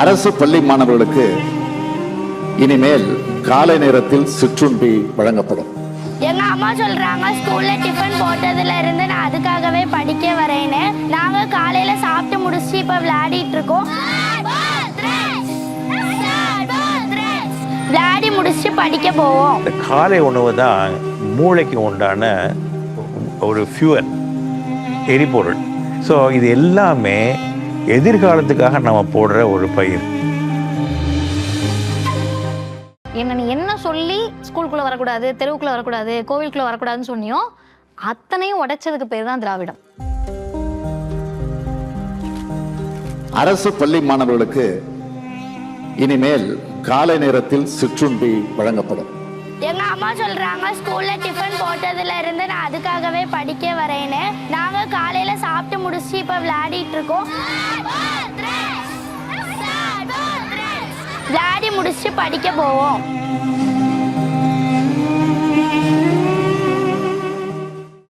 அரசு பள்ளி மாணவர்களுக்கு இனிமேல் காலை நேரத்தில் சிற்றுண்டி வழங்கப்படும். எங்க அம்மா சொல்றாங்க ஸ்கூல்ல டிஃபன் போட்டதுல இருந்து நான் அதுக்காகவே படிக்க வரேன்னு. நாங்க காலையில சாப்பிட்டு முடிச்சு இப்ப விளையாடிட்டு இருக்கோம். விளையாடி முடிச்சு படிக்க போவோம். இந்த காலை உணவு தான் மூளைக்கு உண்டான ஒரு ஃபியூவல், எரிபொருள். ஸோ இது எல்லாமே எதிர்காலத்துக்காக நம்ம போடுற ஒரு பயிர். நீ என்ன சொல்லி ஸ்கூலுக்குள்ள வரக்கூடாது, தெருவுக்குள்ள வரக்கூடாது, கோவிலுக்குள்ள வரக்கூடாதுன்னு சொன்னியோ அத்தனையும் உடைச்சதுக்கு பேர் தான் திராவிடம். அரசு பள்ளி மாணவர்களுக்கு இனிமேல் காலை நேரத்தில் சிற்றுண்டி வழங்கப்படும். எங்க அம்மா சொல்றாங்க ஸ்கூல்ல டிஃபன் போட்டதுல இருந்து நான் அதுக்காகவே படிக்க வரேன்னு. நாங்க காலையில சாப்பிட்டு முடிச்சு இப்ப விளையாடிட்டு இருக்கோம். விளையாடி முடிச்சு படிக்க போவோம்.